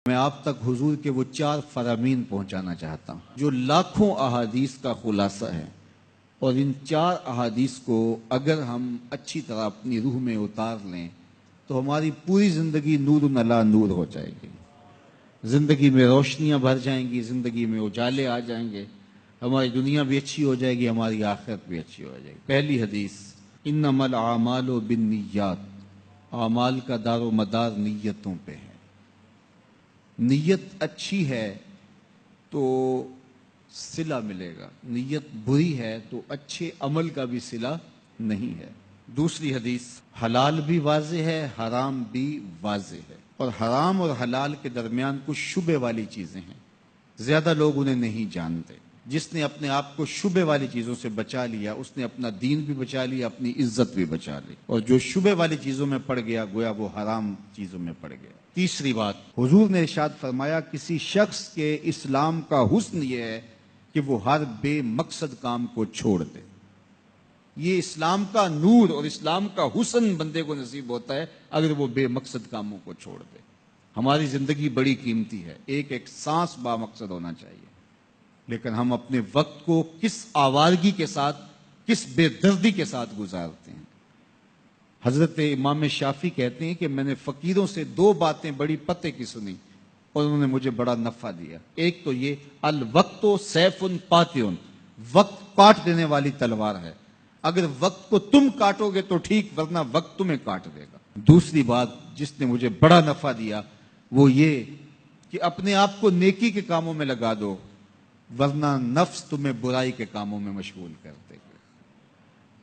میں آپ تک حضور کے وہ 4 فرامین پہنچانا چاہتا ہوں جو لاکھوں احادیث کا خلاصہ ہے، اور ان 4 احادیث کو اگر ہم اچھی طرح اپنی روح میں اتار لیں تو ہماری پوری زندگی نور علی نور ہو جائے گی، زندگی میں روشنیاں بھر جائیں گی، زندگی میں اجالے آ جائیں گے، ہماری دنیا بھی اچھی ہو جائے گی، ہماری آخرت بھی اچھی ہو جائے گی۔ پہلی حدیث، انما الاعمال بالنیات، اعمال کا دار و مدار نیتوں پہ ہے۔ نیت اچھی ہے تو صلہ ملے گا، نیت بری ہے تو اچھے عمل کا بھی صلہ نہیں ہے۔ دوسری حدیث، حلال بھی واضح ہے، حرام بھی واضح ہے، اور حرام اور حلال کے درمیان کچھ شبہ والی چیزیں ہیں، زیادہ لوگ انہیں نہیں جانتے۔ جس نے اپنے آپ کو شبہ والی چیزوں سے بچا لیا، اس نے اپنا دین بھی بچا لیا، اپنی عزت بھی بچا لی، اور جو شبہ والی چیزوں میں پڑ گیا گویا وہ حرام چیزوں میں پڑ گیا۔ تیسری بات، حضور نے ارشاد فرمایا کسی شخص کے اسلام کا حسن یہ ہے کہ وہ ہر بے مقصد کام کو چھوڑ دے۔ یہ اسلام کا نور اور اسلام کا حسن بندے کو نصیب ہوتا ہے اگر وہ بے مقصد کاموں کو چھوڑ دے۔ ہماری زندگی بڑی قیمتی ہے، ایک ایک سانس با مقصد ہونا چاہیے، لیکن ہم اپنے وقت کو کس آوارگی کے ساتھ، کس بے دردی کے ساتھ گزارتے ہیں۔ حضرت امام شافعی کہتے ہیں کہ میں نے فقیروں سے 2 باتیں بڑی پتے کی سنی اور انہوں نے مجھے بڑا نفع دیا۔ ایک تو یہ، الوقت سیف قاطع، وقت کاٹ دینے والی تلوار ہے، اگر وقت کو تم کاٹو گے تو ٹھیک، ورنہ وقت تمہیں کاٹ دے گا۔ دوسری بات جس نے مجھے بڑا نفع دیا وہ یہ کہ اپنے آپ کو نیکی کے کاموں میں لگا دو، ورنہ نفس تمہیں برائی کے کاموں میں مشغول کر دے گا۔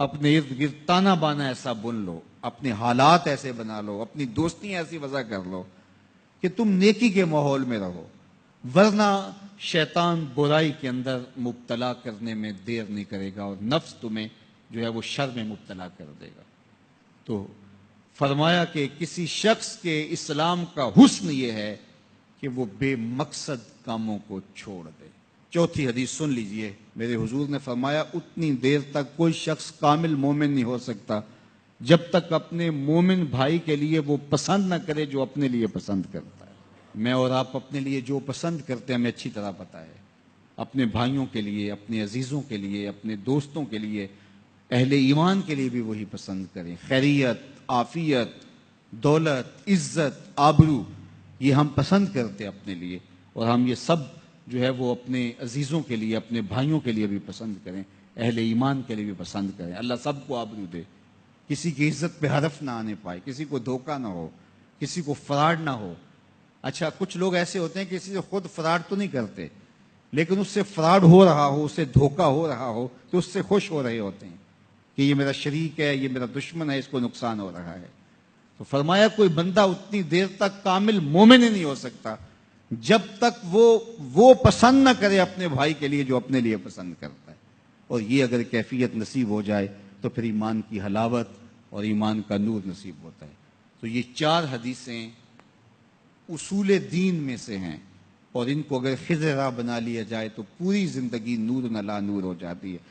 اپنے ارد گرد تانا بانا ایسا بن لو، اپنے حالات ایسے بنا لو، اپنی دوستی ایسی وضع کر لو کہ تم نیکی کے ماحول میں رہو، ورنہ شیطان برائی کے اندر مبتلا کرنے میں دیر نہیں کرے گا اور نفس تمہیں جو ہے وہ شر میں مبتلا کر دے گا۔ تو فرمایا کہ کسی شخص کے اسلام کا حسن یہ ہے کہ وہ بے مقصد کاموں کو چھوڑ دے۔ چوتھی حدیث سن لیجئے، میرے حضور نے فرمایا اتنی دیر تک کوئی شخص کامل مومن نہیں ہو سکتا جب تک اپنے مومن بھائی کے لیے وہ پسند نہ کرے جو اپنے لیے پسند کرتا ہے۔ میں اور آپ اپنے لیے جو پسند کرتے ہیں ہمیں اچھی طرح پتہ ہے، اپنے بھائیوں کے لیے، اپنے عزیزوں کے لیے، اپنے دوستوں کے لیے، اہل ایمان کے لیے بھی وہی پسند کریں۔ خیریت، عافیت، دولت، عزت، آبرو، یہ ہم پسند کرتے اپنے لیے، اور ہم یہ سب جو ہے وہ اپنے عزیزوں کے لیے، اپنے بھائیوں کے لیے بھی پسند کریں، اہل ایمان کے لیے بھی پسند کریں۔ اللہ سب کو آبرو دے، کسی کی عزت پہ حرف نہ آنے پائے، کسی کو دھوکہ نہ ہو، کسی کو فراڈ نہ ہو۔ اچھا، کچھ لوگ ایسے ہوتے ہیں کہ کسی سے خود فراڈ تو نہیں کرتے، لیکن اس سے فراڈ ہو رہا ہو، اس سے دھوکہ ہو رہا ہو تو اس سے خوش ہو رہے ہوتے ہیں کہ یہ میرا شریک ہے، یہ میرا دشمن ہے، اس کو نقصان ہو رہا ہے۔ تو فرمایا کوئی بندہ اتنی دیر تک کامل مومن ہی نہیں ہو سکتا جب تک وہ پسند نہ کرے اپنے بھائی کے لیے جو اپنے لیے پسند کرتا ہے، اور یہ اگر کیفیت نصیب ہو جائے تو پھر ایمان کی حلاوت اور ایمان کا نور نصیب ہوتا ہے۔ تو یہ 4 حدیثیں اصول دین میں سے ہیں، اور ان کو اگر خضر راہ بنا لیا جائے تو پوری زندگی نور علی نور ہو جاتی ہے۔